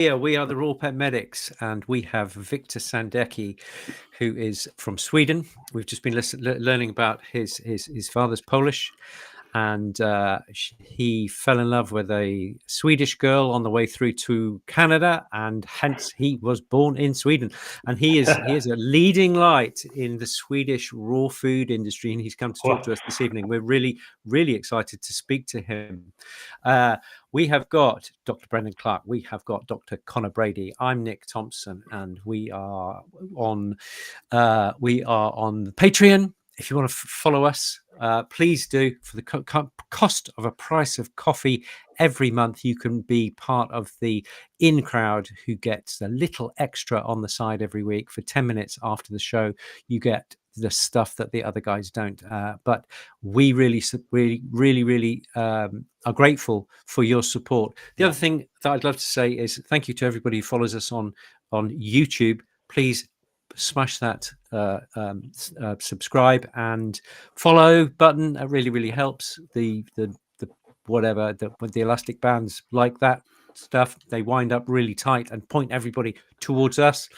Yeah, we are the Raw Pet Medics, and we have Wiktor Sandecki, who is from Sweden. We've just been learning about his father's Polish, and he fell in love with a Swedish girl on the way through to Canada, and hence he was born in Sweden. And he is a leading light in the Swedish raw food industry, and he's come to talk to us this evening. We're really, really excited to speak to him. We have got Dr. Brendan Clark. We have got Dr. Connor Brady. I'm Nick Thompson, and we are on Patreon. If you want to follow us, please do. For the cost of a price of coffee every month, you can be part of the in crowd who gets a little extra on the side every week. For 10 minutes after the show, you get the stuff that the other guys don't. But we really are grateful for your support. The other thing that I'd love to say is thank you to everybody who follows us on YouTube. Please smash that subscribe and follow button. That really helps. The elastic bands like that stuff, they wind up really tight and point everybody towards us,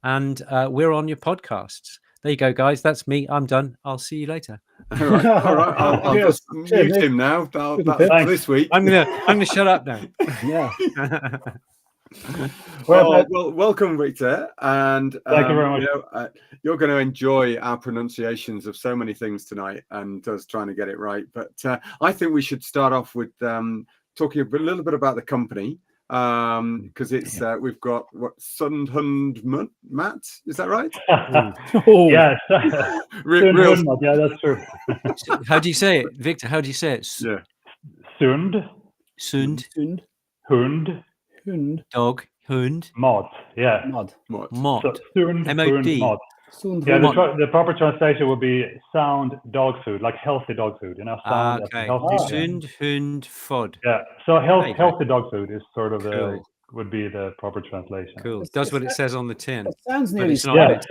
and we're on your podcasts. There you go, guys. That's me. I'm done. I'll see you later. All right. I'll just mute him now. That's this week. I'm gonna shut up now. Yeah. Well, welcome, Wiktor, and thank you very much. You're going to enjoy our pronunciations of so many things tonight, and us trying to get it right. But I think we should start off with talking a little bit about the company, because it's we've got Sundhund Matt. Is that right? Yes. Yeah, that's true. How do you say it, Wiktor? How do you say it? Yeah. Sund. Hund. Dog. Hund. Mod. Yeah. Mod. So, Sund. M-O-D. Mod. Yeah, the proper translation would be sound dog food, like healthy dog food. Sound okay. healthy. Sund, hund, fod. Yeah. So healthy dog food is sort of cool. Would be the proper translation. Cool. Does what it says on the tin. It sounds nearly Scottish.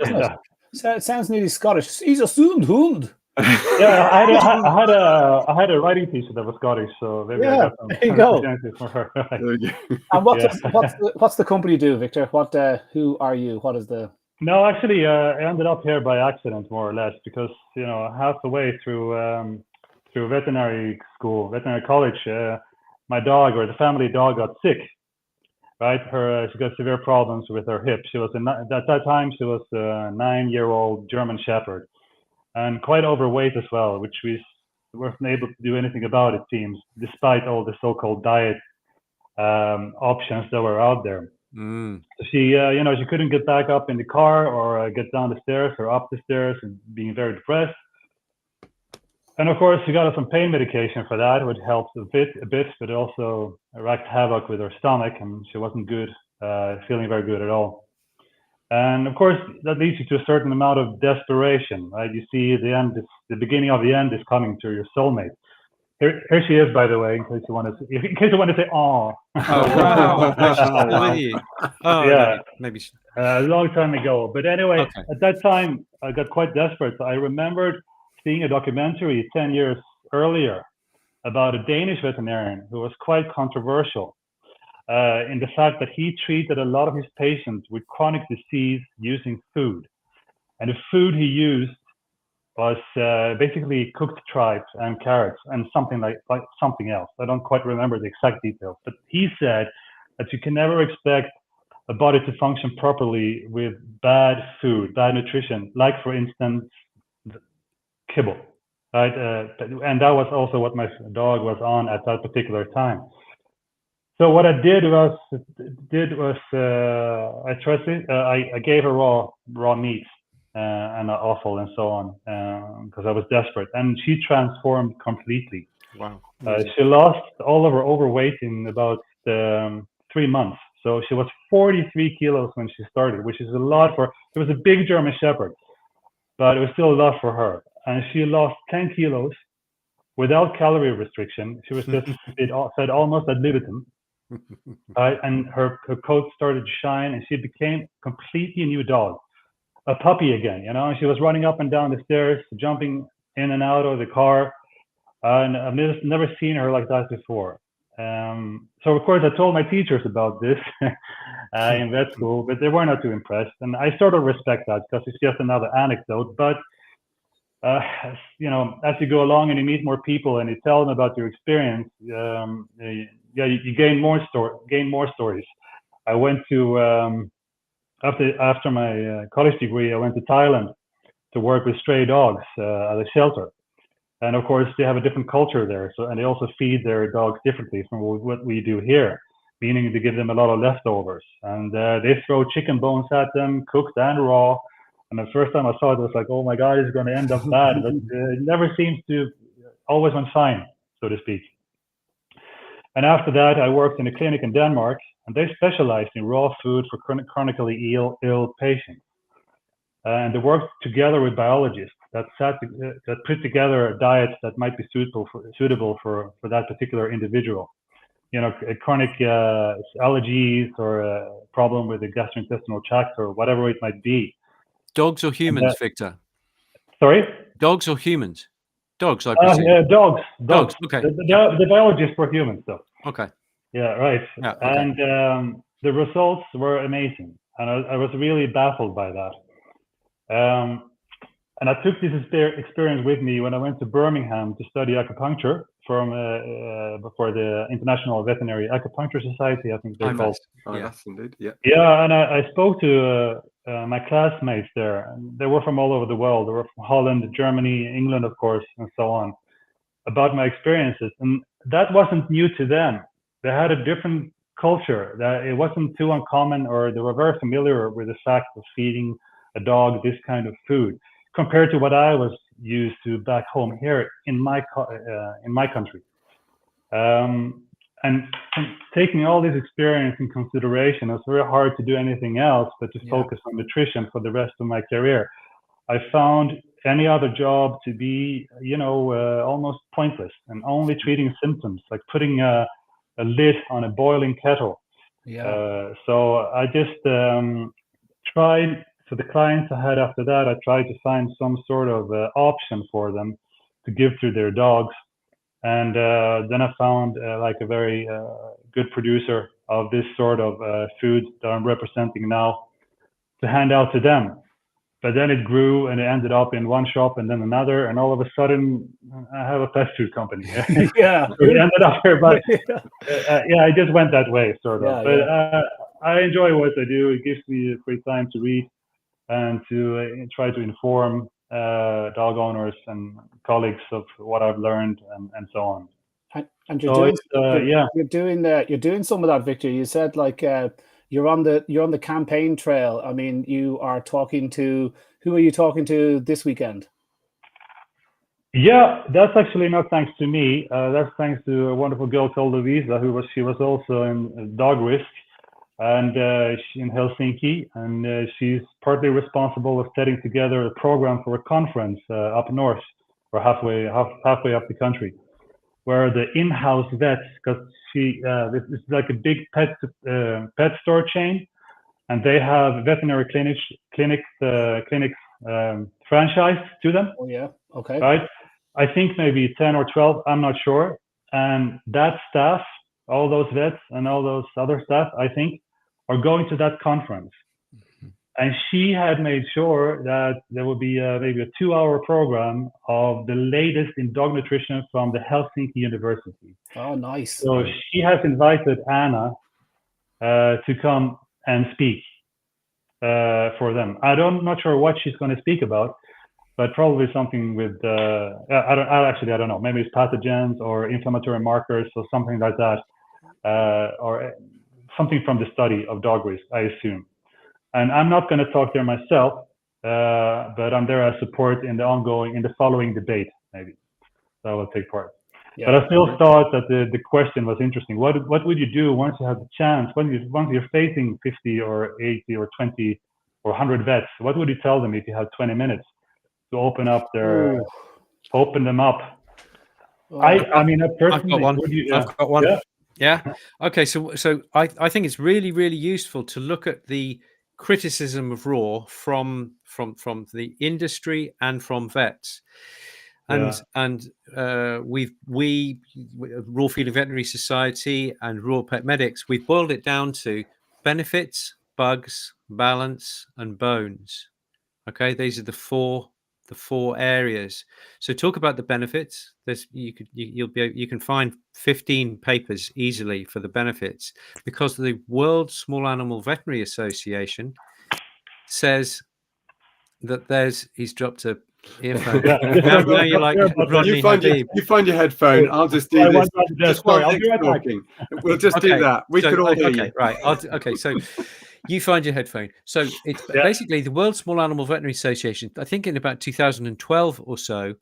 So it sounds nearly Scottish. He's a Sund hund. Yeah, I had a writing teacher that was Scottish, so maybe I got some there you go. from her. And what's the company do, Wiktor? What who are you? What is the? No, actually, I ended up here by accident, more or less, because half the way through veterinary college, my dog, or the family dog, got sick. Right, she got severe problems with her hip. She was at that time she was a 9-year-old German Shepherd, and quite overweight as well, which we weren't able to do anything about, it seems, despite all the so-called diet options that were out there. So she, she couldn't get back up in the car or get down the stairs or up the stairs, and being very depressed. And of course, she got her some pain medication for that, which helped a bit, but it also wreaked havoc with her stomach, and she wasn't feeling very good at all. And of course, that leads you to a certain amount of desperation, right? You see the beginning of the end is coming to your soulmate. Here she is, by the way, in case you want to say, "Oh." Oh wow! Oh yeah, maybe a long time ago. But anyway, At that time, I got quite desperate. So I remembered seeing a documentary 10 years earlier about a Danish veterinarian who was quite controversial in the fact that he treated a lot of his patients with chronic disease using food. And the food he used was basically cooked tripe and carrots and something like something else. I don't quite remember the exact details, but he said that you can never expect a body to function properly with bad food, bad nutrition, like for instance, kibble, right? And that was also what my dog was on at that particular time. So what I did was I trusted. I gave her raw meat and offal and so on because I was desperate, and she transformed completely. Wow! She lost all of her overweight in about 3 months. So she was 43 kilos when she started, which is a lot for. It was a big German Shepherd, but it was still a lot for her. And she lost 10 kilos without calorie restriction. She was just fed almost ad libitum. And her coat started to shine, and she became completely a new dog, a puppy again. And she was running up and down the stairs, jumping in and out of the car. And I've never seen her like that before. So of course I told my teachers about this in vet school, but they were not too impressed, and I sort of respect that because it's just another anecdote. But as you go along and you meet more people and you tell them about your experience, you gain more stories. I went to after my college degree, I went to Thailand to work with stray dogs at a shelter. And of course, they have a different culture there. And they also feed their dogs differently from what we do here, meaning they give them a lot of leftovers. And they throw chicken bones at them, cooked and raw. And the first time I saw it, I was like, oh my God, it's going to end up bad. But it never seems to, always went fine, so to speak. And after that, I worked in a clinic in Denmark, and they specialized in raw food for chronically ill patients. And they worked together with biologists that put together diets that might be suitable for that particular individual. A chronic allergies or a problem with the gastrointestinal tract or whatever it might be. Dogs or humans, Wiktor? Sorry? Dogs or humans? Dogs, I presume. Yeah, dogs. Okay. The biologists were humans, though. Okay. Yeah, right. Yeah, okay. And the results were amazing. And I was really baffled by that. And I took this experience with me when I went to Birmingham to study acupuncture for the International Veterinary Acupuncture Society, I think they're called. Yes, indeed. Yeah. Yeah, and I spoke to my classmates there. They were from all over the world. They were from Holland, Germany, England, of course, and so on, about my experiences. And that wasn't new to them. They had a different culture. That it wasn't too uncommon, or they were very familiar with the fact of feeding a dog this kind of food, compared to what I was used to back home here in my country. And taking all this experience in consideration, it was very hard to do anything else but to focus on nutrition for the rest of my career. I found any other job to be, almost pointless and only treating symptoms, like putting a lid on a boiling kettle. Yeah. So I just tried. For the clients I had after that, I tried to find some sort of option for them to give to their dogs. And then I found like a very good producer of this sort of food that I'm representing now to hand out to them. But then it grew and it ended up in one shop and then another. And all of a sudden, I have a pet food company. Yeah. So it ended up here. But I just went that way, sort of. I enjoy what I do. It gives me free time to read and to try to inform dog owners and colleagues of what I've learned and so on. And you're doing some of that, Wiktor. You said like you're on the campaign trail. I mean, you are talking to, who are you talking to this weekend? Yeah, that's actually not thanks to me. That's thanks to a wonderful girl called Louisa, she was also in dog risk. And in Helsinki, and she's partly responsible of setting together a program for a conference up north, or halfway up the country, where the in-house vets, because this is like a big pet store chain, and they have veterinary clinics franchised to them. Oh yeah, okay. Right, I think maybe 10 or 12, I'm not sure, and that staff, all those vets and all those other staff, I think, are going to that conference. And she had made sure that there would be maybe a 2-hour program of the latest in dog nutrition from the Helsinki University. Oh, nice. So she has invited Anna to come and speak for them. I'm not sure what she's going to speak about, but probably something with, I don't know, maybe it's pathogens or inflammatory markers or something like that, or something from the study of dog risk, I assume. And I'm not going to talk there myself, but I'm there as support in the following debate, maybe. So I will take part. Yeah. But I still thought that the question was interesting. What would you do once you have the chance, once you're facing 50 or 80 or 20 or 100 vets? What would you tell them if you have 20 minutes to open up open them up? I mean, personally, I've got one. Yeah. Okay. So I think it's really, really useful to look at the criticism of raw from the industry and from vets. we Raw Feeding Veterinary Society and Raw Pet Medics, we've boiled it down to benefits, bugs, balance, and bones. Okay, these are the four areas. So talk about the benefits. There's you can find 15 papers easily for the benefits, because the World Small Animal Veterinary Association says that he's dropped a earphone. Now you're like Rodney Habib. You find your headphone. I'll just do this. Just while Nick's talking. We'll just do that. We could all hear you. Right. Okay. So you find your headphone. So it's basically the World Small Animal Veterinary Association, I think in about 2012 or so,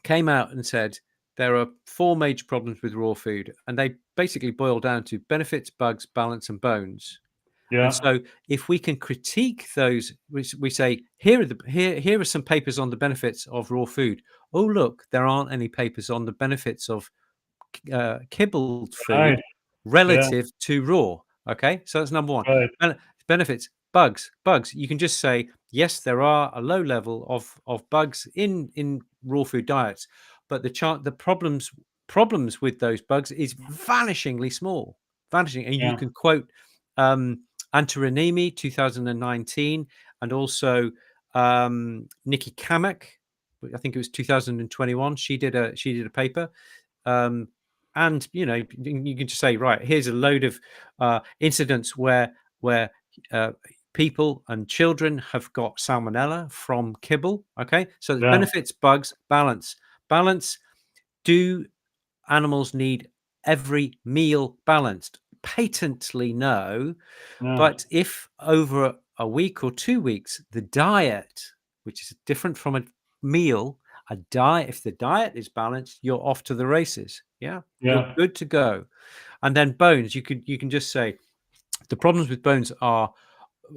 came out and said there are 4 major problems with raw food, and they basically boil down to benefits, bugs, balance, and bones. Yeah. And so if we can critique those, we say, here are some papers on the benefits of raw food. Oh, look, there aren't any papers on the benefits of kibbled food relative to raw. Okay, so that's number one. Right. Benefits, bugs. You can just say, yes, there are a low level of bugs in raw food diets, but the problems with those bugs is vanishingly small. And you can quote Antarinimi 2019, and also Nikki Kamek, I think it was 2021. She did a paper, and you can just say, right, here's a load of incidents where people and children have got salmonella from kibble. Okay, so the benefits, bugs, balance. Do animals need every meal balanced? Patently no. But if over a week or 2 weeks the diet, which is different from a meal, if the diet is balanced, you're off to the races. You're good to go. And then bones, you can just say the problems with bones are,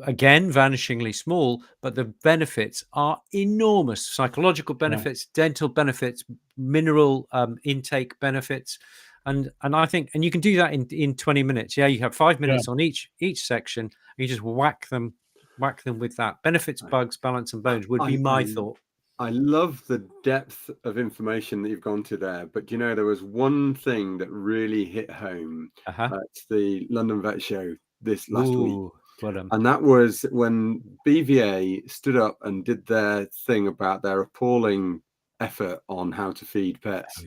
again, vanishingly small, but the benefits are enormous. Psychological benefits, dental benefits, mineral intake benefits. And I think, and you can do that in 20 minutes. You have 5 minutes on each section. And you just whack them with that. Benefits, bugs, balance, and bones would be my thought. I love the depth of information that you've gone to there. But there was one thing that really hit home at the London Vet Show this last week. And that was when BVA stood up and did their thing about their appalling effort on how to feed pets.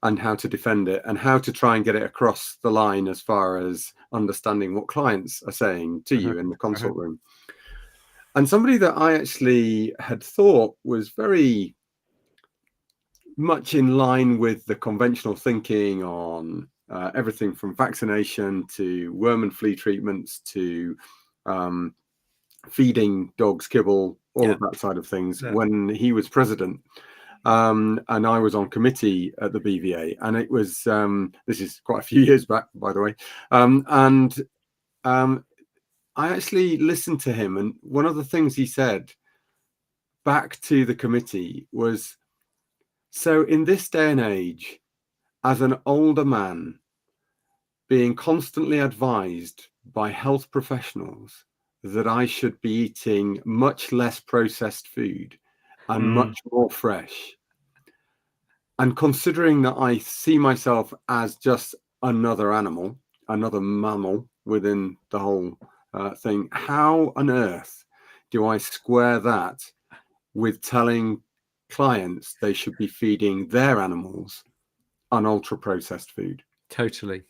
And how to defend it, and how to try and get it across the line as far as understanding what clients are saying to you in the consult room. And somebody that I actually had thought was very much in line with the conventional thinking on everything from vaccination to worm and flea treatments to feeding dogs kibble, all of that side of things, when he was president. And I was on committee at the BVA, and it was this is quite a few years back, by the way. I actually listened to him, and one of the things he said back to the committee was, so in this day and age, as an older man, being constantly advised by health professionals that I should be eating much less processed food and much more fresh. And considering that I see myself as just another animal, another mammal within the whole thing, how on earth do I square that with telling clients they should be feeding their animals on ultra-processed food? Totally.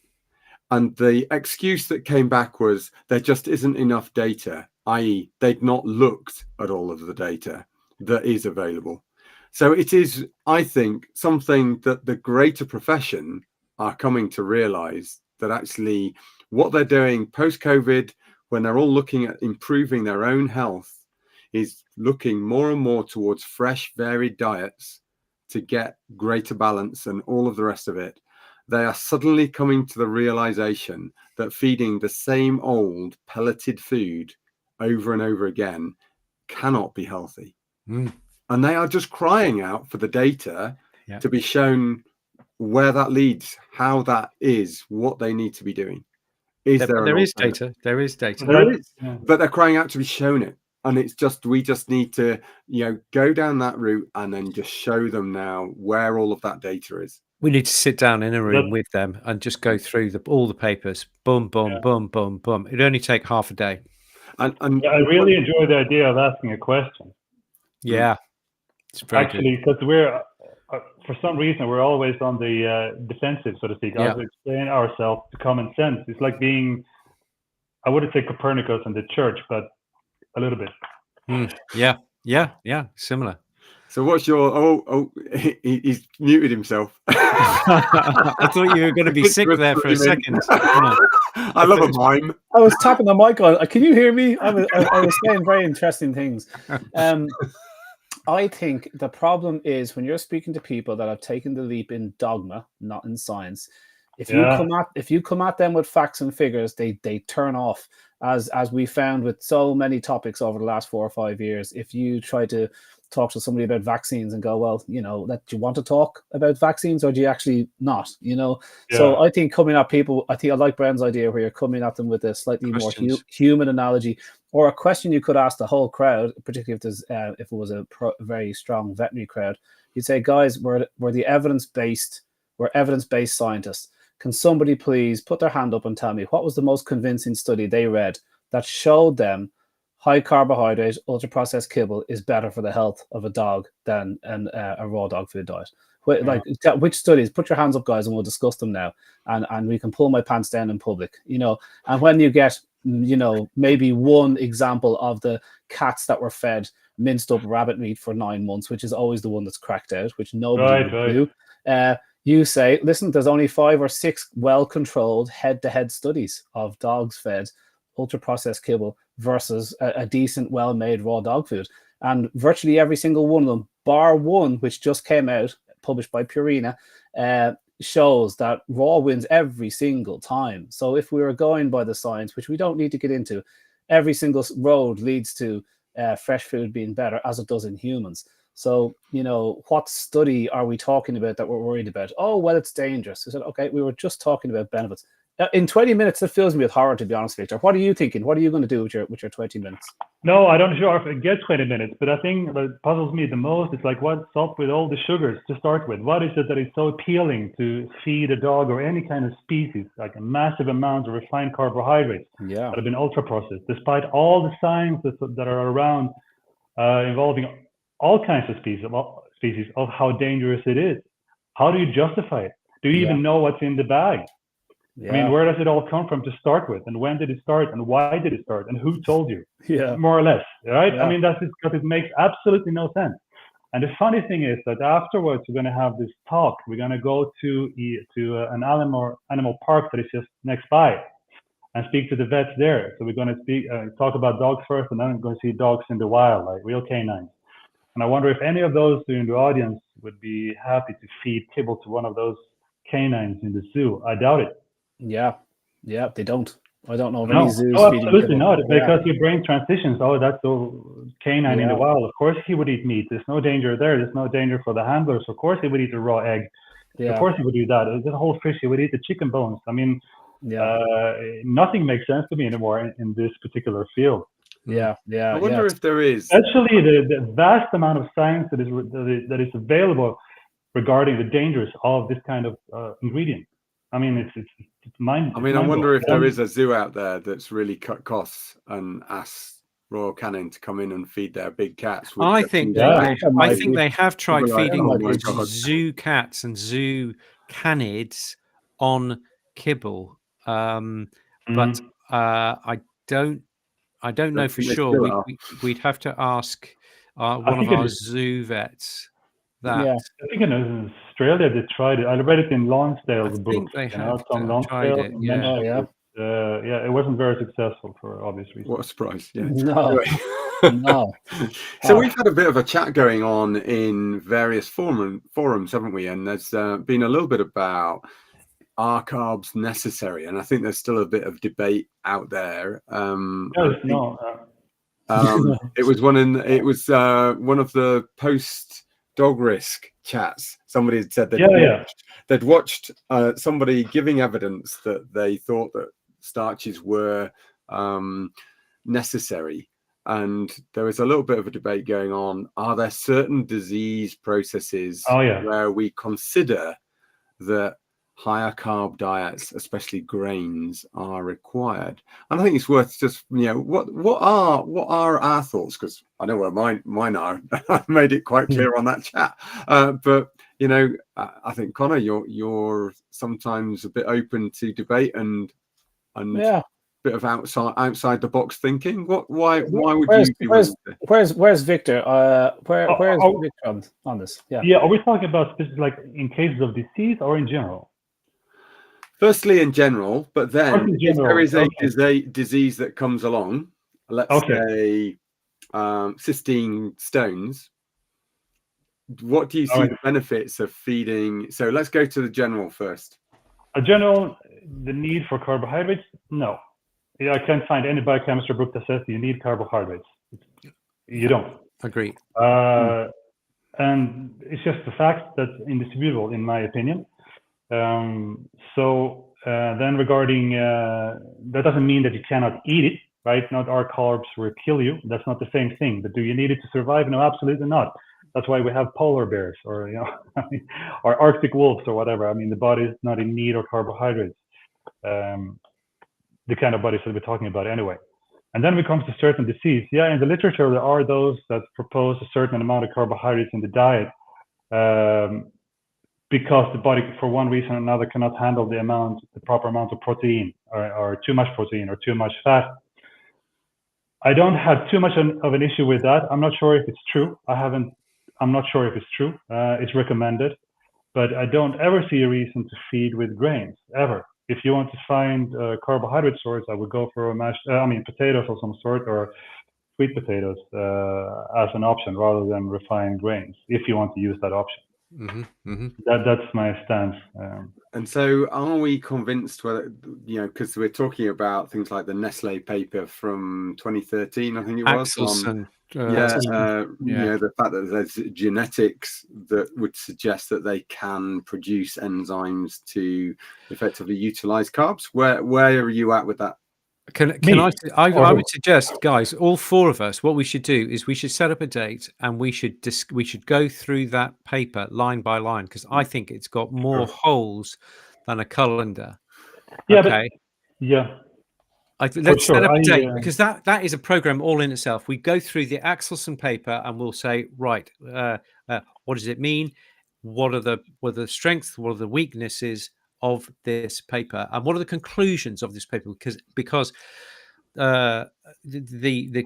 And the excuse that came back was there just isn't enough data, i.e. they'd not looked at all of the data that is available. So it is, I think, something that the greater profession are coming to realize, that actually what they're doing post-COVID, when they're all looking at improving their own health, is looking more and more towards fresh, varied diets to get greater balance and all of the rest of it. They are suddenly coming to the realization that feeding the same old pelleted food over and over again cannot be healthy. And they are just crying out for the data to be shown where that leads, how that is, what they need to be doing. There is data. But they're crying out to be shown it. And we just need to, go down that route and then just show them now where all of that data is. We need to sit down in a room with them and just go through all the papers. Boom, boom, boom, boom, boom. It'd only take half a day. And I really enjoy the idea of asking a question. Yeah, it's very actually, because we're for some reason we're always on the defensive, so to speak. Yeah. As we explain ourselves to common sense. It's like being, I wouldn't say Copernicus in the church, but a little bit. Yeah, similar. So what's your? He's muted himself. I thought you were going to be sick there for a second. I love a mime. I was tapping the mic on. Can you hear me? I was saying very interesting things. I think the problem is when you're speaking to people that have taken the leap in dogma, not in science. If you come at them with facts and figures, they turn off. As we found with so many topics over the last 4 or 5 years, if you try to talk to somebody about vaccines and go, well, do you want to talk about vaccines or do you actually not? So I think coming at people, I like Bren's idea where you're coming at them with a slightly more human analogy or a question you could ask the whole crowd, particularly if it was a very strong veterinary crowd. You'd say, guys, we're evidence-based scientists. Can somebody please put their hand up and tell me what was the most convincing study they read that showed them high carbohydrate, ultra-processed kibble is better for the health of a dog than a raw dog food diet? Which studies? Put your hands up, guys, and we'll discuss them now. And we can pull my pants down in public, And when you get, maybe one example of the cats that were fed minced up rabbit meat for 9 months, which is always the one that's cracked out, which nobody would do. You say, listen, there's only 5 or 6 well-controlled head-to-head studies of dogs fed ultra-processed kibble versus a decent, well-made raw dog food. And virtually every single one of them, bar one, which just came out, published by Purina, shows that raw wins every single time. So if we were going by the science, which we don't need to get into, every single road leads to fresh food being better, as it does in humans. So, what study are we talking about that we're worried about? Oh, well, it's dangerous. I said, okay, we were just talking about benefits. In 20 minutes, it fills me with horror, to be honest, Victor. What are you thinking? What are you going to do with your 20 minutes? No, I don't sure if it gets 20 minutes, but I think what puzzles me the most is like, what's up with all the sugars to start with? What is it that is so appealing to feed a dog or any kind of species, like a massive amount of refined carbohydrates that have been ultra-processed, despite all the science that are around involving all kinds of species of how dangerous it is? How do you justify it? Do you even know what's in the bag? I mean, where does it all come from to start with? And when did it start? And why did it start? And who told you? More or less, right? I mean, that's because it makes absolutely no sense. And the funny thing is that afterwards, we're going to have this talk. We're going to go to an animal park that is just next by and speak to the vets there. So we're going to talk about dogs first, and then we're going to see dogs in the wild, like real canines. And I wonder if any of those in the audience would be happy to feed kibble to one of those canines in the zoo. I doubt it. Yeah, they don't. I don't know of any zoos. No, absolutely not. Because your brain transitions. Oh, that's a canine in the wild. Of course he would eat meat. There's no danger there. There's no danger for the handlers. Of course he would eat a raw egg. Of course he would do that. The whole fish, he would eat the chicken bones. I mean, nothing makes sense to me anymore in this particular field. I wonder if there is actually the vast amount of science that is available regarding the dangers of this kind of ingredient. I mean, it's mind. I mean, I wonder if there is a zoo out there that's really cut costs and asks Royal Canin to come in and feed their big cats. I think they have tried feeding zoo cats and zoo canids on kibble, but I don't know for sure. We'd have to ask one of our zoo vets. That. I think in Australia they tried it. I read it in Lonsdale's book. I think they have tried it. It wasn't very successful for obvious reasons. What a surprise! Yeah. No. So we've had a bit of a chat going on in various forums, haven't we? And there's been a little bit about, are carbs necessary? And I think there's still a bit of debate out there. It was one of the post dog risk chats. Somebody had said that they'd watched somebody giving evidence that they thought that starches were necessary, and there is a little bit of a debate going on. Are there certain disease processes where we consider that higher carb diets, especially grains, are required? And I think it's worth just, what are our thoughts? Because I know where mine are. I've made it quite clear on that chat. But I think, Connor, you're sometimes a bit open to debate and bit of outside the box thinking. Why would you be willing to? Where's Wiktor? Where's Wiktor on this? Yeah, are we talking about specific, like in cases of disease or in general? Firstly, in general, but then if there is a disease that comes along, let's say cystine stones, what do you see the benefits of feeding? So let's go to the general first. The need for carbohydrates? No. I can't find any biochemistry book that says you need carbohydrates. You don't. Agree. And it's just the fact that's indisputable, in my opinion. Then regarding, that doesn't mean that you cannot eat it, right? Not all carbs will kill you. That's not the same thing. But do you need it to survive? No, absolutely not. That's why we have polar bears or, or Arctic wolves or whatever. I mean, the body is not in need of carbohydrates. The kind of bodies that we're talking about anyway. And then when it comes to certain disease, in the literature, there are those that propose a certain amount of carbohydrates in the diet because the body, for one reason or another, cannot handle the proper amount of protein or too much protein or too much fat. I don't have too much of an issue with that. I'm not sure if it's true. I'm not sure if it's true. It's recommended, but I don't ever see a reason to feed with grains, ever. If you want to find carbohydrate source, I would go for potatoes of some sort or sweet potatoes as an option rather than refined grains, if you want to use that option. That's my stance. And so are we convinced whether, because we're talking about things like the Nestle paper from 2013, I think it was. Axelson. The fact that there's genetics that would suggest that they can produce enzymes to effectively utilize carbs. Where are you at with that? I would suggest, guys, all four of us, what we should do is we should set up a date and we should go through that paper line by line, because I think it's got more holes than a calendar. Let's set up a date, because that is a program all in itself. We go through the Axelson paper and we'll say, right, what does it mean? What are the strengths? What are the weaknesses of this paper, and what are the conclusions of this paper? Because the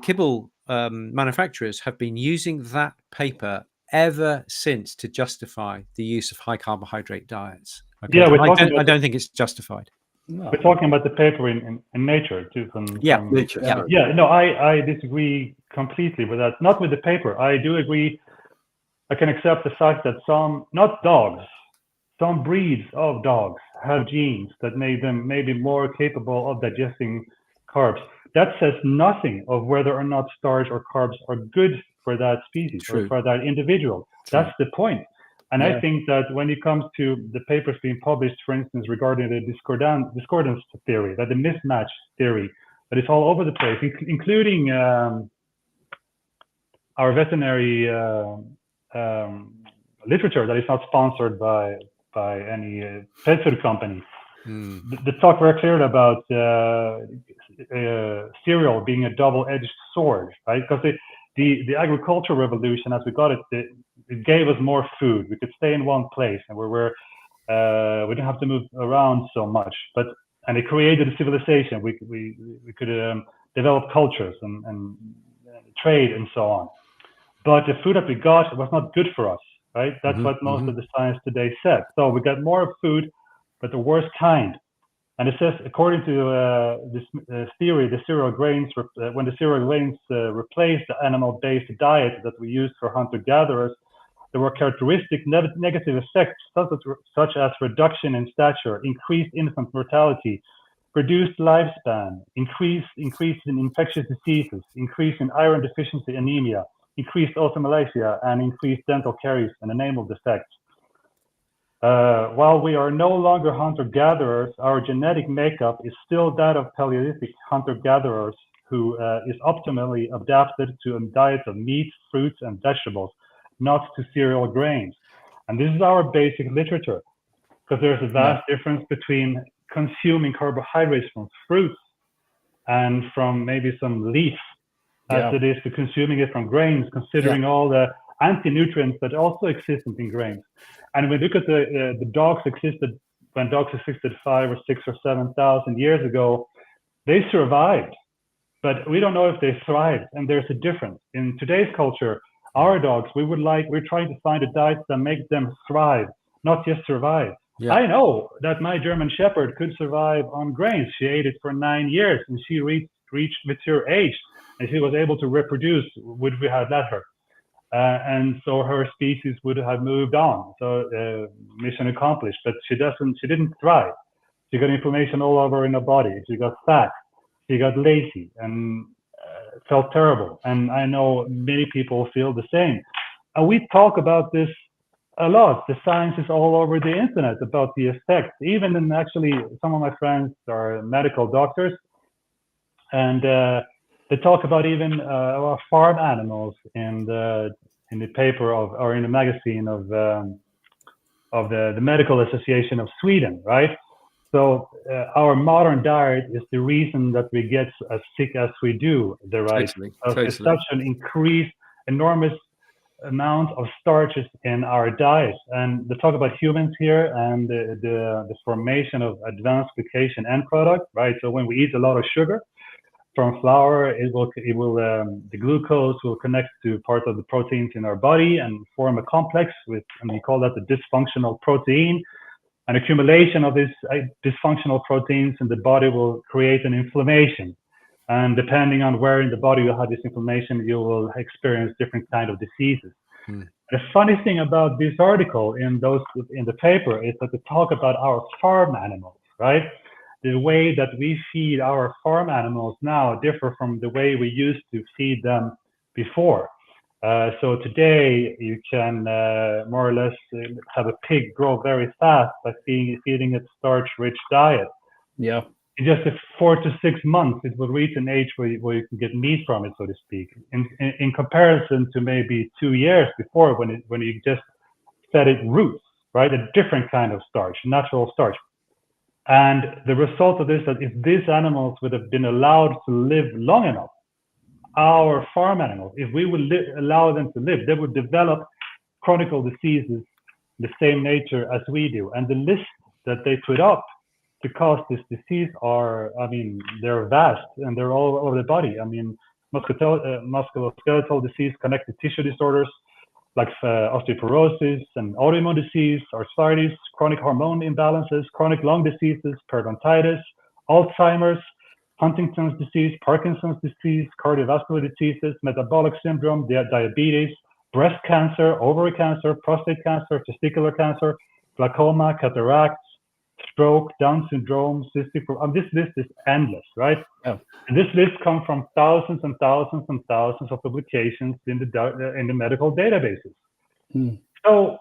kibble manufacturers have been using that paper ever since to justify the use of high carbohydrate diets. I don't think it's justified. No. We're talking about the paper in Nature too. Nature. I disagree completely with that. Not with the paper. I do agree. I can accept the fact that some breeds of dogs have genes that make them maybe more capable of digesting carbs. That says nothing of whether or not starch or carbs are good for that species or for that individual. That's the point. And I think that when it comes to the papers being published, for instance, regarding the discordance theory, that the mismatch theory, that is all over the place, including our veterinary literature that is not sponsored by any pet food company. The talk very clear about cereal being a double-edged sword, right? Because the agricultural revolution, as we got it, it gave us more food. We could stay in one place, and we didn't have to move around so much. And it created a civilization. We could develop cultures and trade and so on. But the food that we got was not good for us. Right? That's what most of the science today said. So we got more food, but the worst kind. And it says, according to this theory, the cereal grains, when the cereal grains replaced the animal-based diet that we used for hunter-gatherers, there were characteristic negative effects such as reduction in stature, increased infant mortality, reduced lifespan, increase in infectious diseases, increase in iron deficiency anemia, increased ophthalmalacia, and increased dental caries, in the name of the effects. While we are no longer hunter-gatherers, our genetic makeup is still that of Paleolithic hunter-gatherers who is optimally adapted to a diet of meat, fruits, and vegetables, not to cereal grains. And this is our basic literature, because there's a vast difference between consuming carbohydrates from fruits and from maybe some leaf, as it is to consuming it from grains, considering all the anti-nutrients that also exist in grains. And when we look at the dogs existed, when dogs existed 5 or 6 or 7,000 years ago, they survived, but we don't know if they thrived. And there's a difference. In today's culture, our dogs, we're trying to find a diet that makes them thrive, not just survive. Yeah. I know that my German Shepherd could survive on grains. She ate it for 9 years, and she reached mature age, and she was able to reproduce, would we have let her. And so her species would have moved on. So mission accomplished. But she didn't thrive. She got inflammation all over in her body. She got fat. She got lazy and felt terrible. And I know many people feel the same. And we talk about this a lot. The science is all over the internet about the effects. Even in actually, some of my friends are medical doctors, and they talk about even our farm animals in the paper or in the magazine of the Medical Association of Sweden, right? So our modern diet is the reason that we get as sick as we do. Totally. It's such an enormous amount of starches in our diet. And they talk about humans here and the formation of advanced glycation end product, right? So when we eat a lot of sugar from flour, the glucose will connect to part of the proteins in our body and form a complex and we call that the dysfunctional protein. An accumulation of these dysfunctional proteins in the body will create an inflammation. And depending on where in the body you have this inflammation, you will experience different kind of diseases. The funny thing about this article in the paper is that they talk about our farm animals, right? The way that we feed our farm animals now differ from the way we used to feed them before. So today you can more or less have a pig grow very fast by feeding it starch-rich diet. Yeah. In just 4 to 6 months, it will reach an age where you can get meat from it, so to speak. In comparison to maybe 2 years before, when you just fed it roots, right? A different kind of starch, natural starch. And the result of this is that if these animals would have been allowed to live long enough, our farm animals, if we would allow them to live, they would develop chronic diseases the same nature as we do. And the list that they put up to cause this disease they're vast and they're all over the body. I mean, musculoskeletal disease, connective tissue disorders like osteoporosis and autoimmune disease, arthritis, chronic hormone imbalances, chronic lung diseases, periodontitis, Alzheimer's, Huntington's disease, Parkinson's disease, cardiovascular diseases, metabolic syndrome, diabetes, breast cancer, ovary cancer, prostate cancer, testicular cancer, glaucoma, cataracts, stroke, Down syndrome, cystic. This list is endless, right? Yeah. And this list comes from thousands and thousands and thousands of publications in the medical databases. So,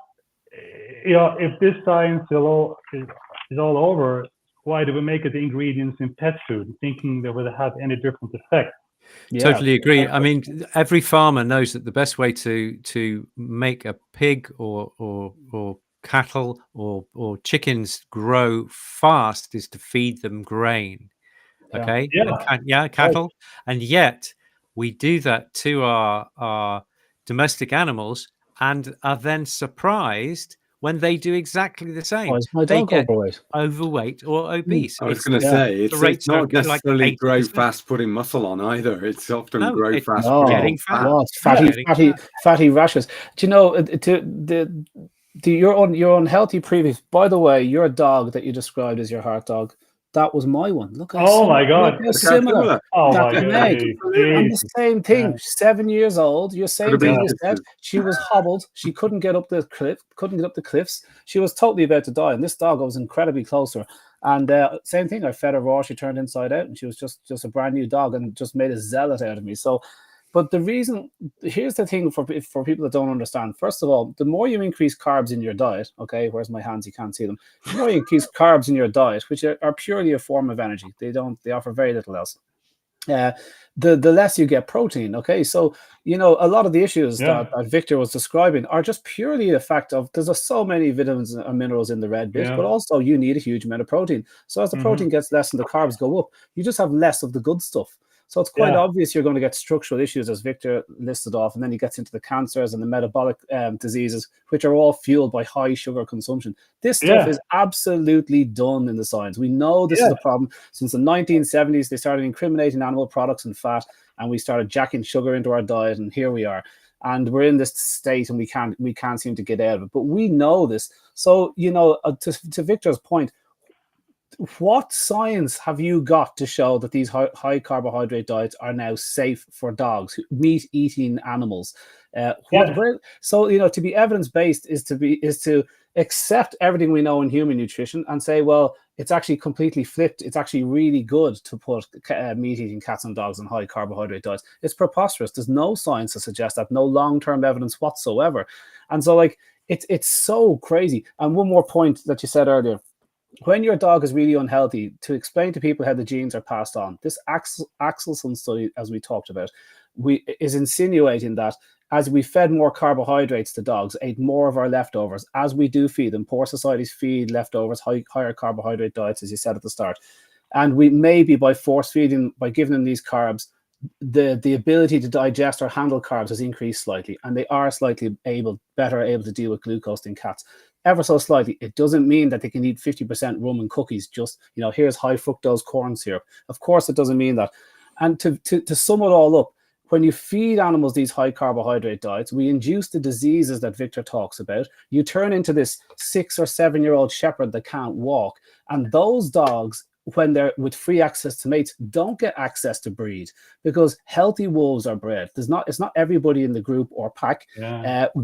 if this science is all over, why do we make it the ingredients in pet food, thinking they would have any different effect? Yeah. Totally agree. I mean, every farmer knows that the best way to make a pig or cattle or chickens grow fast is to feed them grain. Okay. Cattle. Right. And yet we do that to our domestic animals and are then surprised when they do exactly the same. They get overweight or obese. I was going to say, it's not necessarily like grow fast putting muscle on either. It's often grow fast getting fat. Fatty rashes. Do you know, your unhealthy previous, by the way, your dog that you described as your heart dog, that was my one. Look how similar. My God. Look similar. Oh my God. And the same thing. 7 years old. You're saying thing you said. She was hobbled. She couldn't get up the cliffs. She was totally about to die. And this dog, I was incredibly close to her. And same thing. I fed her raw. She turned inside out, and she was just a brand new dog, and just made a zealot out of me. So, but the reason, here's the thing for people that don't understand. First of all, the more you increase carbs in your diet, okay, where's my hands? You can't see them. The more you increase carbs in your diet, which are purely a form of energy, they offer very little else. the less you get protein. Okay, so a lot of the issues that Wiktor was describing are just purely the fact of there's so many vitamins and minerals in the red bit, but also you need a huge amount of protein. So as the protein gets less and the carbs go up, you just have less of the good stuff. So it's quite obvious you're going to get structural issues, as Wiktor listed off, and then he gets into the cancers and the metabolic diseases, which are all fueled by high sugar consumption. This stuff is absolutely done in the science. We know this is a problem. Since the 1970s, they started incriminating animal products and fat, and we started jacking sugar into our diet, and here we are. And we're in this state, and we can't seem to get out of it. But we know this. So, to Wiktor's point, what science have you got to show that these high carbohydrate diets are now safe for dogs, meat eating animals? So to be evidence based is to accept everything we know in human nutrition and say, well, it's actually completely flipped. It's actually really good to put meat eating cats and dogs on high carbohydrate diets. It's preposterous. There's no science to suggest that, no long term evidence whatsoever. And so it's so crazy. And one more point that you said earlier. When your dog is really unhealthy, to explain to people how the genes are passed on, this Axelson study, as we talked about, is insinuating that as we fed more carbohydrates to dogs, ate more of our leftovers, as we do feed them, poor societies feed leftovers, higher carbohydrate diets, as you said at the start. And we maybe by force feeding, by giving them these carbs, the ability to digest or handle carbs has increased slightly, and they are slightly better able to deal with glucose than cats. Ever so slightly. It doesn't mean that they can eat 50% rum and cookies, just, here's high fructose corn syrup. Of course, it doesn't mean that. And to sum it all up, when you feed animals these high carbohydrate diets, we induce the diseases that Wiktor talks about. You turn into this 6 or 7 year old shepherd that can't walk. And those dogs, when they're with free access to mates, don't get access to breed, because healthy wolves are bred. It's not everybody in the group or pack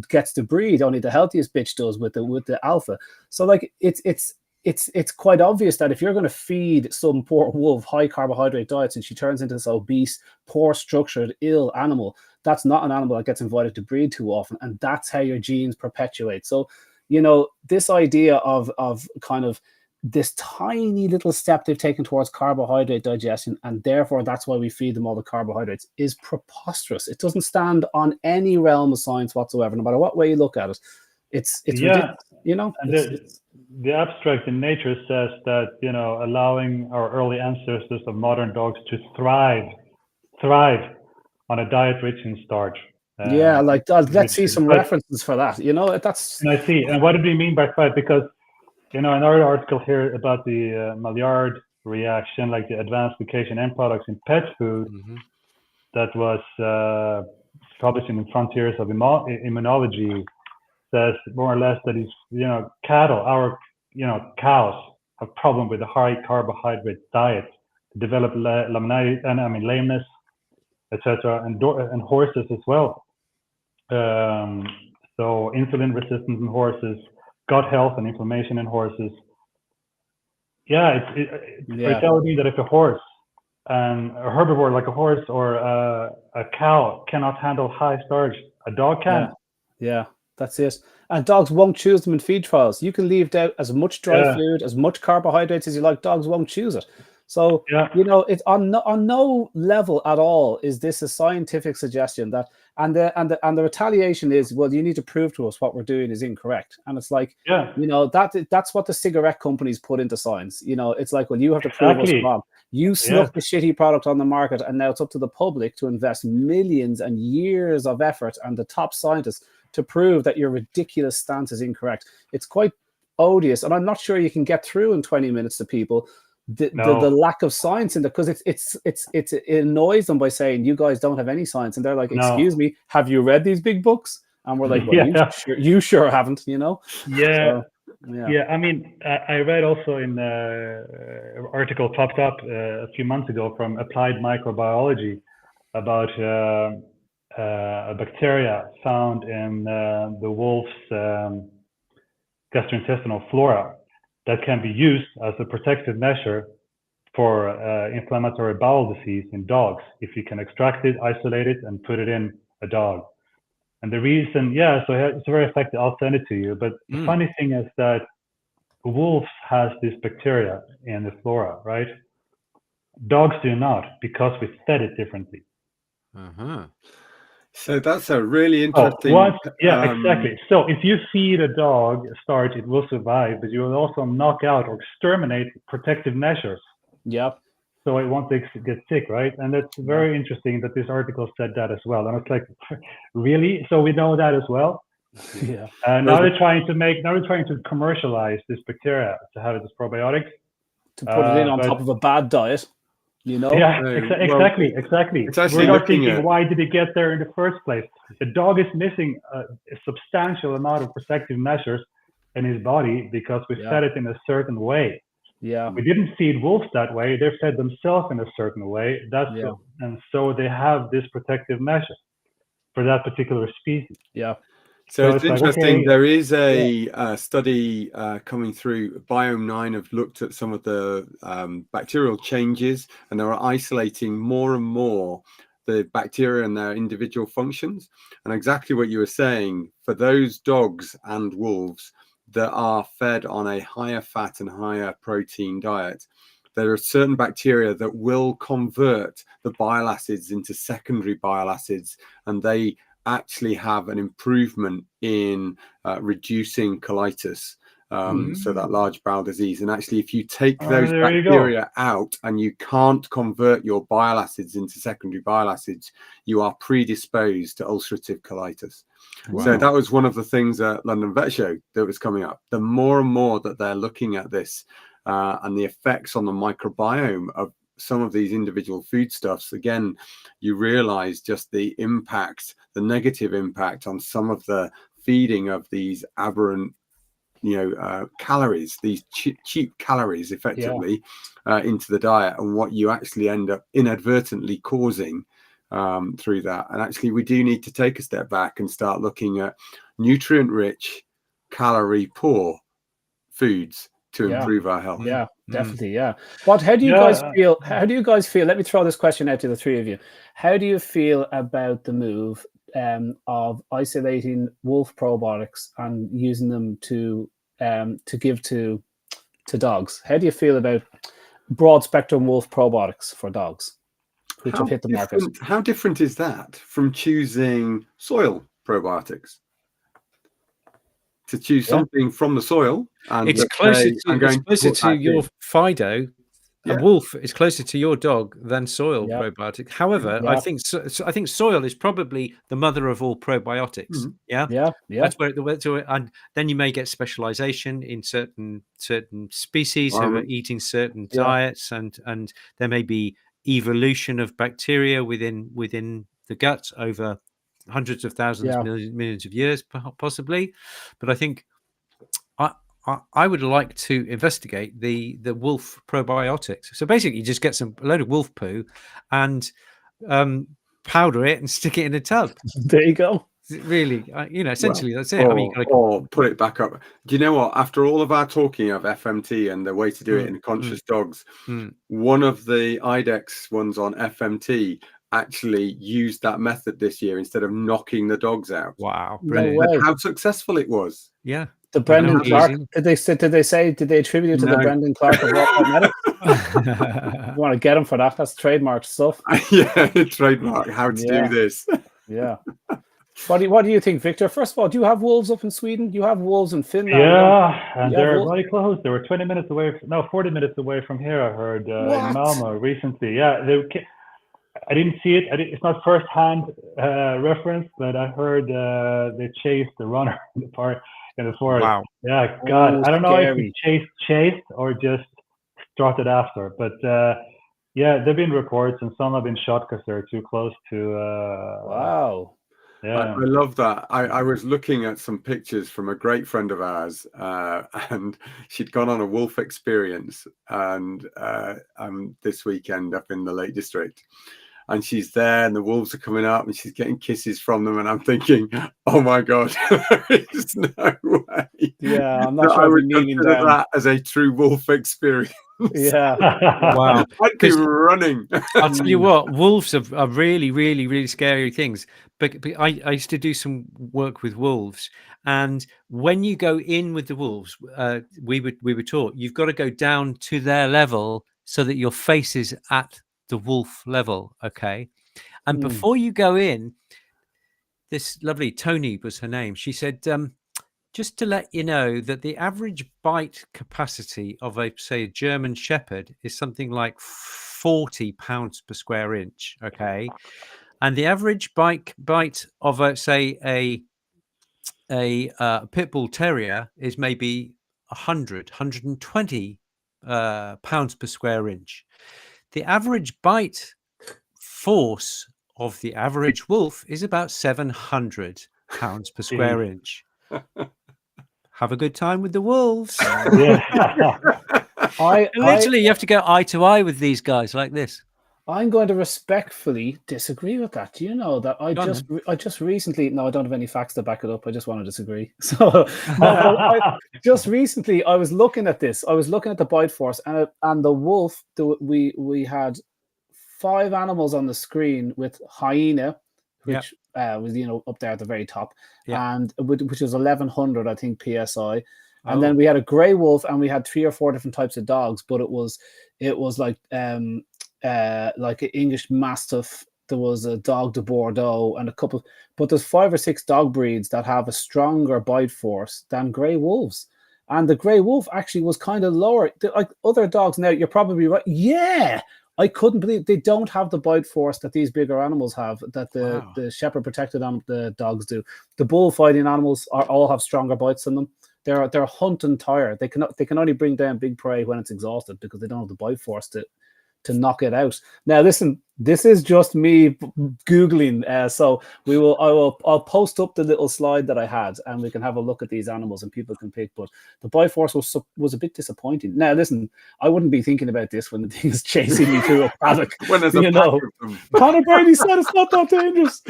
gets to breed. Only the healthiest bitch does with the alpha. So it's quite obvious that if you're going to feed some poor wolf high carbohydrate diets and she turns into this obese, poor structured, ill animal, that's not an animal that gets invited to breed too often, and that's how your genes perpetuate. So this idea of kind of this tiny little step they've taken towards carbohydrate digestion, and therefore that's why we feed them all the carbohydrates, is preposterous. It doesn't stand on any realm of science whatsoever, no matter what way you look at it. It's ridiculous, And the abstract in nature says that allowing our early ancestors of modern dogs to thrive on a diet rich in starch. Let's see some references for that. That's. And I see. And what did we mean by thrive? Because another article here about the Maillard reaction, like the advanced glycation end products in pet food, that was published in the Frontiers of Immunology, says more or less that our cows have problem with a high carbohydrate diet, develop lameness, etc., and horses as well. So insulin resistance in horses, gut health and inflammation in horses. It's telling me that if a horse, a herbivore like a horse or a cow cannot handle high starch, a dog can. Yeah, that's it. And dogs won't choose them in feed trials. You can leave out as much dry food, as much carbohydrates as you like. Dogs won't choose it. So, it's on no level at all is this a scientific suggestion that, and the retaliation is, well, you need to prove to us what we're doing is incorrect. And it's like, that's what the cigarette companies put into science. It's like, well, you have to prove us wrong. You snuck the shitty product on the market, and now it's up to the public to invest millions and years of effort and the top scientists to prove that your ridiculous stance is incorrect. It's quite odious, and I'm not sure you can get through in 20 minutes to people the lack of science in there, because it annoys them by saying you guys don't have any science, and they're like, excuse me, have you read these big books? And we're like, well, you sure haven't, I mean, I read also in an article popped up a few months ago from Applied Microbiology about a bacteria found in the wolf's gastrointestinal flora that can be used as a protective measure for inflammatory bowel disease in dogs if you can extract it, isolate it, and put it in a dog. And the reason, so it's very effective. I'll send it to you. But the funny thing is that wolves has this bacteria in the flora, right? Dogs do not, because we fed it differently. So that's a really interesting. Exactly. So if you feed a dog starch, it will survive, but you will also knock out or exterminate protective measures. Yeah. So it won't get sick, right? And that's very interesting that this article said that as well. And it's like, really? So we know that as well. Yeah. Now they're trying to commercialize this bacteria to have it as probiotics. To put it in on top of a bad diet, you know? Yeah, exactly. It's actually We're not thinking, why did it get there in the first place? The dog is missing a substantial amount of protective measures in his body because we fed it in a certain way. Yeah. We didn't feed wolves that way. They fed themselves in a certain way. And so they have this protective measure for that particular species. Yeah. So it's interesting. Okay, there is a study coming through. Biome9 have looked at some of the bacterial changes, and they are isolating more and more the bacteria and their individual functions. And exactly what you were saying, for those dogs and wolves that are fed on a higher fat and higher protein diet, there are certain bacteria that will convert the bile acids into secondary bile acids, and they actually have an improvement in reducing colitis, so that large bowel disease. And actually, if you take those bacteria out and you can't convert your bile acids into secondary bile acids, you are predisposed to ulcerative colitis. Wow. So that was one of the things at London Vet Show that was coming up. The more and more that they're looking at this and the effects on the microbiome of some of these individual foodstuffs, again, you realize just the impact, the negative impact on some of the feeding of these aberrant, calories, these cheap calories, effectively, into the diet, and what you actually end up inadvertently causing through that. And actually, we do need to take a step back and start looking at nutrient-rich, calorie-poor foods to improve our health. Yeah, definitely. Yeah. How do you guys feel? How do you guys feel? Let me throw this question out to the three of you. How do you feel about the move of isolating wolf probiotics and using them to give to dogs? How do you feel about broad spectrum wolf probiotics for dogs, which have hit the market? How different is that from choosing soil probiotics? To choose something from the soil, and it's closer to your Fido. A wolf is closer to your dog than soil probiotics. However, I think soil is probably the mother of all probiotics. That's where and then you may get specialization in certain species who are eating certain diets, and there may be evolution of bacteria within the gut over hundreds of thousands, millions of years, possibly. But I think I would like to investigate the wolf probiotics. So basically, you just get a load of wolf poo and powder it and stick it in a tub. There you go. Really, essentially, that's it. Or put it back up. Do you know what? After all of our talking of FMT and the way to do it in conscious dogs, one of the IDEX ones on FMT actually used that method this year instead of knocking the dogs out. Wow, brilliant! No, how successful it was. Yeah. The Brendan Clark. Did they attribute it to the Brendan Clark of Walcott Medics? You want to get him for that? That's trademark stuff. Trademark. How to do this? Yeah. What do you think, Victor? First of all, do you have wolves up in Sweden? Do you have wolves in Finland? Yeah, and they're very close. They were 40 minutes away from here. I heard in Malmo recently. Yeah, I didn't see it. It's not first-hand reference, but I heard they chased the runner in the forest. Wow. Yeah, God. I don't know if he chased or just strutted after. But there've been reports, and some have been shot because they're too close to. Wow. Yeah. I love that. I was looking at some pictures from a great friend of ours, and she'd gone on a wolf experience and this weekend up in the Lake District. And she's there, and the wolves are coming up, and she's getting kisses from them. And I'm thinking, oh my God, there is no way. Yeah, I'm not sure I would consider that as a true wolf experience. Yeah. Wow. I'd be running. I'll tell you what, wolves are really, really, really scary things. But I used to do some work with wolves, and when you go in with the wolves, we were taught you've got to go down to their level so that your face is at the wolf level. Okay. And before you go in, this lovely Tony was her name. She said, just to let you know that the average bite capacity of a German Shepherd is something like 40 pounds per square inch. Okay. And the average bite of a pit bull terrier is maybe 120 pounds per square inch. The average bite force of the average wolf is about 700 pounds per square inch. Have a good time with the wolves. Literally, you have to go eye to eye with these guys like this. I'm going to respectfully disagree with that. Do you know that I just recently, no, I don't have any facts to back it up. I just want to disagree. So just recently, I was looking at this. I was looking at the bite force and the wolf. We had 5 animals on the screen with hyena, which was up there at the very top, and which was 1100, I think, PSI. And then we had a grey wolf, and we had 3 or 4 different types of dogs, but it was like an English Mastiff. There was a Dog de Bordeaux and a couple, but there's 5 or 6 dog breeds that have a stronger bite force than grey wolves. And the grey wolf actually was kind of lower. Like other dogs now, you're probably right. Yeah. I couldn't believe they don't have the bite force that these bigger animals have, that the shepherd protected the dogs do. The bullfighting animals all have stronger bites than them. They're hunting tired. They can only bring down big prey when it's exhausted because they don't have the bite force to knock it out. Now, listen, this is just me Googling. So I'll post up the little slide that I had, and we can have a look at these animals and people can pick. But the bite force was a bit disappointing. Now, listen, I wouldn't be thinking about this when the thing is chasing me through a paddock. When there's a pack of them. Conor Brady said it's not that dangerous.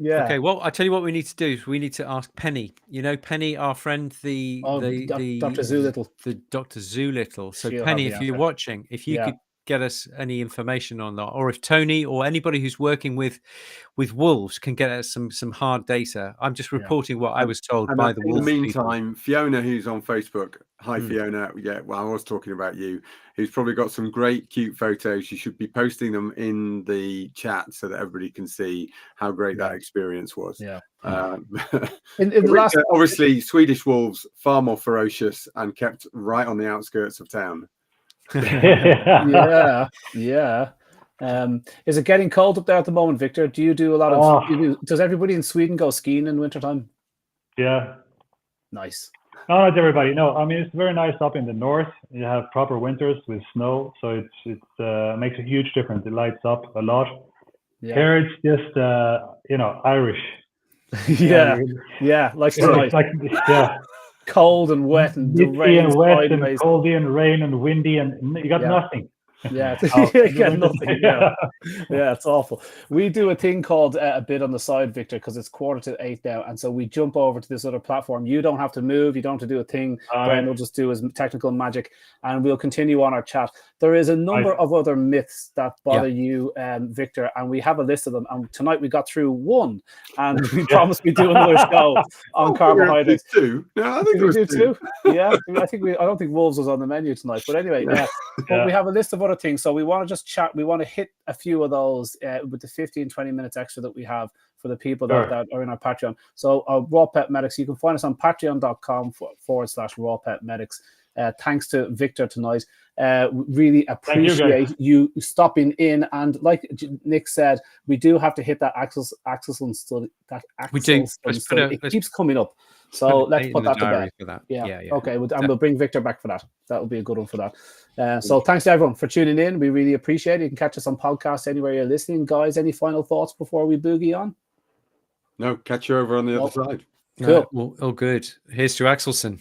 Yeah. Okay. Well, I tell you what we need to do is we need to ask Penny. You know, Penny, our friend, the Dr. Zoolittle. The Dr. Zoolittle. So She'll Penny, if you're watching, if you could get us any information on that, or if Tony or anybody who's working with wolves can get us some hard data. I'm just reporting what I was told by the wolves. In the meantime, people. Fiona, who's on Facebook, hi Fiona. Yeah, well, I was talking about you. Who's probably got some great, cute photos. You should be posting them in the chat so that everybody can see how great that experience was. Yeah. Obviously, Swedish wolves far more ferocious and kept right on the outskirts of town. Yeah. Is it getting cold up there at the moment, Victor? Do you do a lot of? Does everybody in Sweden go skiing in wintertime? Yeah. Nice. No, not everybody. No, I mean it's very nice up in the north. You have proper winters with snow, so it makes a huge difference. It lights up a lot. Here it's just Irish. Like tonight. Cold and wet and the rain and wet and coldy and rain and windy and you got nothing. Yeah, you get nothing. Yeah, it's awful. We do a thing called a bit on the side, Victor, because it's 7:45 now, and so we jump over to this other platform. You don't have to move. You don't have to do a thing. Brian will just do his technical magic, and we'll continue on our chat. There is a number of other myths that bother you, Victor, and we have a list of them. And tonight we got through one, and we promised we'd do another show on carbohydrates. Two? No, I think we do two. Yeah, I don't think wolves was on the menu tonight, but anyway, but we have a list of other things, so we want to just chat. We want to hit a few of those with the 15-20 minutes extra that we have for the people that are in our Patreon. So Raw Pet Medics, you can find us on patreon.com/Raw Pet Medics. Thanks to Victor tonight. Really appreciate you stopping in, and like Nick said, we do have to hit that Axelson study. We do. It keeps coming up. So let's put that to bed. Yeah. Okay, and we'll bring Victor back for that. That will be a good one for that. So thanks to everyone for tuning in. We really appreciate it. You can catch us on podcasts anywhere you're listening. Guys, any final thoughts before we boogie on? No, catch you over on the other side. Cool. All good. Here's to Axelson.